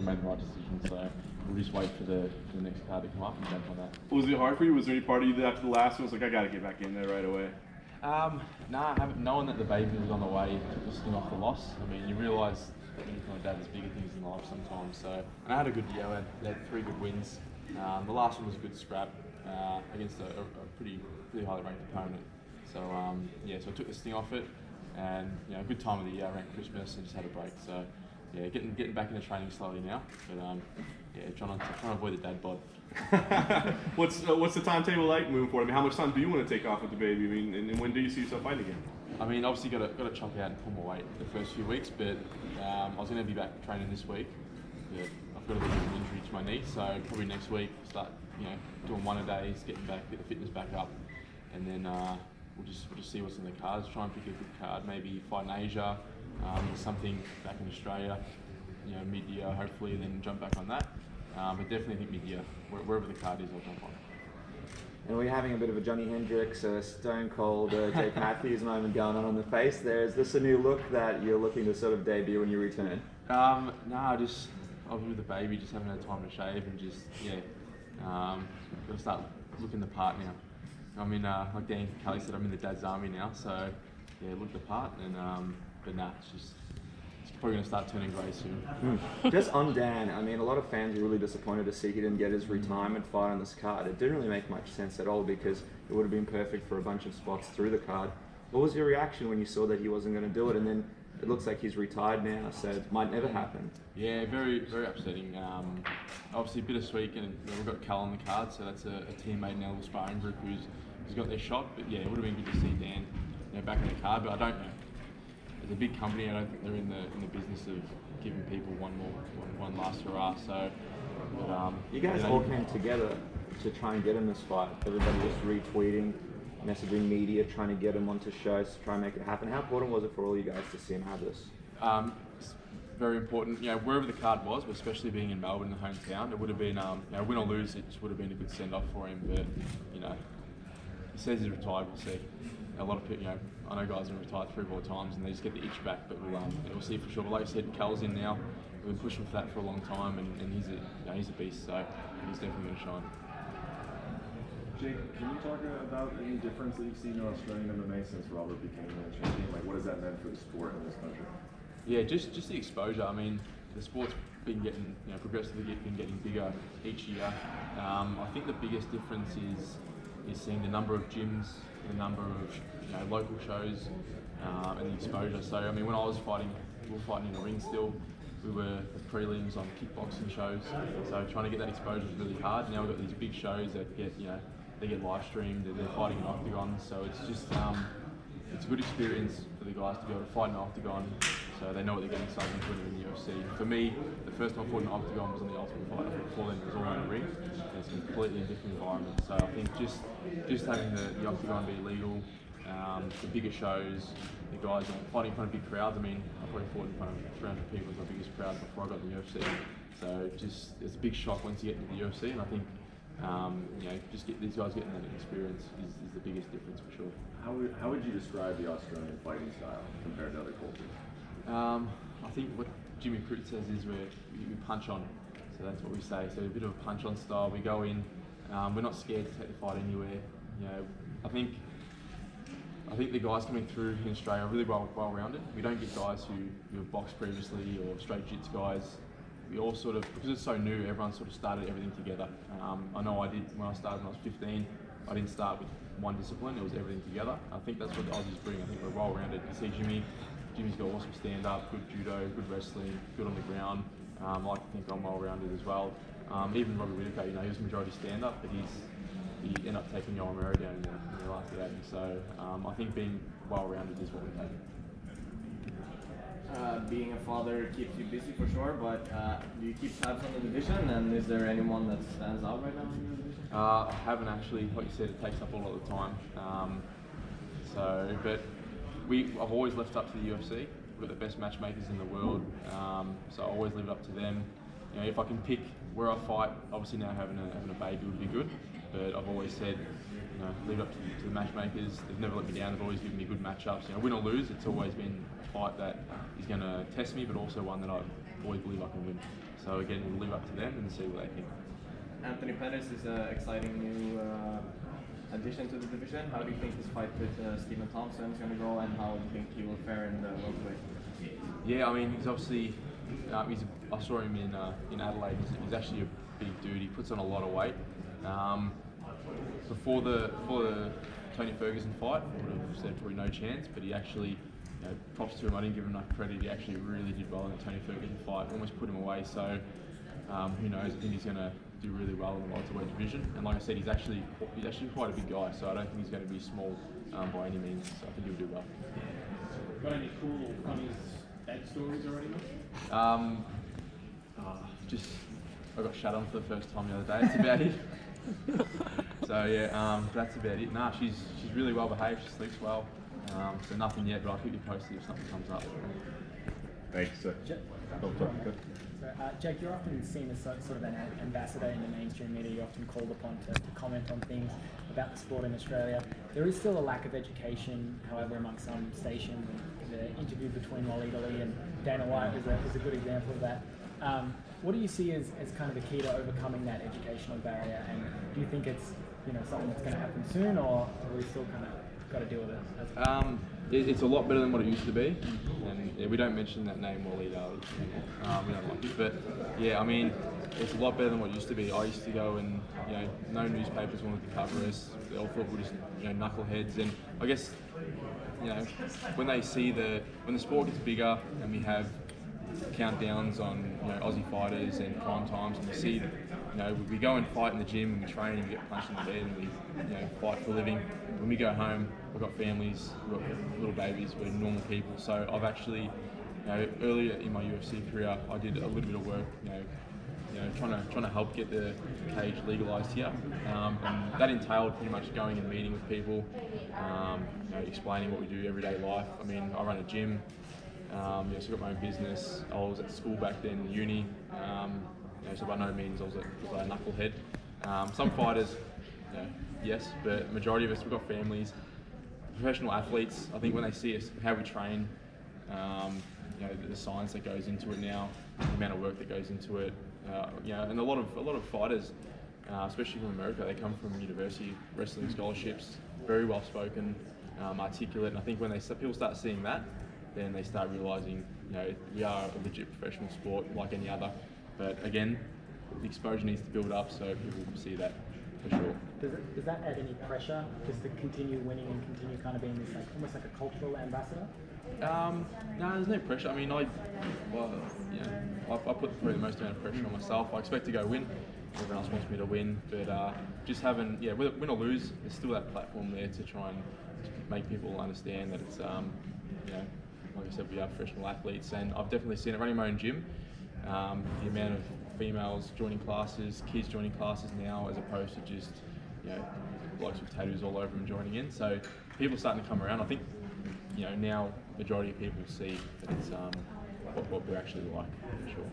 we made the right decision. So we'll just wait for the next card to come up and jump on that. Was it hard for you? Was there any part of you that after the last one was like, I got to get back in there right away? Nah, knowing that the baby was on the way took the sting off the loss. I mean, you realise that when you become a dad, there's bigger things in life sometimes. So, and I had a good year. I had 3 good wins. The last one was a good scrap against a pretty highly ranked opponent. So yeah, so I took the sting off it, and good time of the year around Christmas, and just had a break. So yeah, getting back into training slowly now, but yeah, trying to avoid the dad bod. What's the timetable like moving forward? I mean, how much time do you want to take off with the baby? I mean, and when do you see yourself fighting again? I mean, obviously got to chop out and pull my weight the first few weeks, but I was going to be back training this week. But I've got a little bit of an injury to my knee, so probably next week start doing 1 a day, get the fitness back up, and then we'll just see what's in the cards. Try and pick a good card, maybe fight in Asia, or something back in Australia, mid-year hopefully, and then jump back on that. But definitely think mid-year, wherever the card is, I'll jump on. And we're having a bit of a Johnny Hendricks, Stone Cold, Jake Matthews moment going on the face there. Is this a new look that you're looking to sort of debut when you return? Nah, just obviously with the baby, just haven't had time to shave, and just got to start looking the part now. I'm in, like Dan Kelly said, I'm in the dad's army now, so yeah, look the part, and but nah, it's probably going to start turning grey soon. Just on Dan, I mean, a lot of fans were really disappointed to see he didn't get his retirement fight on this card. It didn't really make much sense at all because it would have been perfect for a bunch of spots through the card. What was your reaction when you saw that he wasn't going to do it, and then it looks like he's retired now, so it might never happen? Yeah, very, very upsetting. Obviously bittersweet, and we've got Cal on the card, so that's a teammate in our little sparring group who's got their shot. But yeah, it would have been good to see Dan back in the card, but I don't know. As a big company, I don't think they're in the business of giving people one last hurrah. So, but, you guys all came together to try and get him this fight. Everybody was retweeting, messaging media, trying to get him onto shows to try and make it happen. How important was it for all you guys to see him have this? It's very important. Wherever the card was, but especially being in Melbourne, the hometown, it would have been win or lose. It just would have been a good send off for him. But he says he's retired. We'll see. A lot of people, I know guys have retired 3 or 4 times and they just get the itch back, but we'll see for sure. But like I said, Cal's in now. We've been pushing for that for a long time, and he's a beast, so he's definitely going to shine. Jake, can you talk about any difference that you've seen in Australian MMA since Robert became the champion? Like, what has that meant for the sport in this country? Yeah, just the exposure. I mean, the sport's been getting, progressively been getting bigger each year. I think the biggest difference is seeing the number of gyms, the number of local shows, and the exposure. So I mean, when I was fighting, we were fighting in a ring still. We were the prelims on kickboxing shows. So trying to get that exposure is really hard. Now we've got these big shows that get they get live streamed. They're fighting in octagons. So it's just it's a good experience for the guys to be able to fight in an octagon. So they know what they're getting themselves into in the UFC. For me, the first time I fought in an octagon was on the Ultimate Fighter. Before then, it was all in a ring. It's a completely different environment. So I think just having the octagon be legal, the bigger shows, the guys fighting in front of big crowds. I mean, I probably fought in front of 300 people as my biggest crowd before I got in the UFC. So it's a big shock once you get into the UFC, and I think just get these guys getting that experience is the biggest difference for sure. How would you describe the Australian fighting style compared to other cultures? I think what Jimmy Crute says is we punch on, so that's what we say. So a bit of a punch on style. We go in, we're not scared to take the fight anywhere. I think the guys coming through in Australia are really well rounded. We don't get guys who have boxed previously or straight jits guys. We all sort of, because it's so new, everyone sort of started everything together. I know I did when I started when I was 15. I didn't start with one discipline, it was everything together. I think that's what the Aussies bring. I think we're well rounded. You see Jimmy's got awesome stand up, good judo, good wrestling, good on the ground. I like to think I'm well rounded as well. Even Robbie Whittaker, he was majority stand up, but he ended up taking Yoel Romero down in the last game. So I think being well rounded is what we take. Being a father keeps you busy for sure, but do you keep tabs on the division, and is there anyone that stands out right now in your division? I haven't actually. Like you said, it takes up a lot of the time. But I've always left up to the UFC. We've got the best matchmakers in the world, so I always leave it up to them. If I can pick where I fight, obviously now having a baby would be good, but I've always said, leave it up to the matchmakers. They've never let me down. They've always given me good matchups. Win or lose, it's always been a fight that is going to test me, but also one that I always believe I can win. So again, we'll live up to them and see what they think. Anthony Pettis is an exciting new addition to the division. How do you think this fight with Stephen Thompson is going to go, and how do you think he will fare in the welterweight? Yeah, I mean, he's obviously, I saw him in Adelaide. He's actually a big dude. He puts on a lot of weight. Before the Tony Ferguson fight, I would have said probably no chance, but he actually, props to him. I didn't give him enough credit. He actually really did well in the Tony Ferguson fight. Almost put him away. So who knows? I think he's going to do really well in the welterweight division. And like I said, he's actually quite a big guy. So I don't think he's going to be small by any means. So I think he'll do well. Got any cool or funny bad stories already? Just I got shut on for the first time the other day. That's about it. So yeah, that's about it. Nah, she's really well behaved. She sleeps well. So nothing yet, but I'll keep you posted if something comes up. Thanks. Jake, you're often seen as sort of an ambassador in the mainstream media. You're often called upon to comment on things about the sport in Australia. There is still a lack of education, however, among some stations. The interview between Waleed Ali and Dana White is a good example of that. What do you see as kind of the key to overcoming that educational barrier? And do you think it's something that's going to happen soon, or are we still kind of got to deal with it? It's a lot better than what it used to be, and yeah, we don't mention that name Waleed Ali. We don't like it, but yeah, I mean, it's a lot better than what it used to be. I used to go and no newspapers wanted to cover us. They all thought we were just knuckleheads, and I guess when they see when the sport gets bigger and we have countdowns on Aussie fighters and prime times, and we see we go and fight in the gym and we train and we get punched in the bed and we fight for a living. When we go home, we've got families, we've got little babies, we're normal people. So I've actually earlier in my UFC career, I did a little bit of work trying to help get the cage legalised here, and that entailed pretty much going and meeting with people, explaining what we do everyday life. I mean, I run a gym. So I've got my own business. I was at school back then, uni. So by no means was I a knucklehead. Some fighters, yes, but majority of us, we've got families. Professional athletes, I think when they see us, how we train, the science that goes into it now, the amount of work that goes into it, and a lot of fighters, especially from America, they come from university wrestling scholarships, very well spoken, articulate, and I think when people start seeing that, then they start realising, we are a legit professional sport like any other. But again, the exposure needs to build up so people can see that for sure. Does that add any pressure just to continue winning and continue kind of being this almost like a cultural ambassador? No, there's no pressure. I mean, I put probably the most amount of pressure on myself. I expect to go win. Everyone else wants me to win, but just having, win or lose, there's still that platform there to try and make people understand that it's, like I said, we are professional athletes, and I've definitely seen it running my own gym. The amount of females joining classes, kids joining classes now, as opposed to just blokes with tattoos all over them joining in. So people are starting to come around. I think now majority of people see that it's what we're actually like, for sure.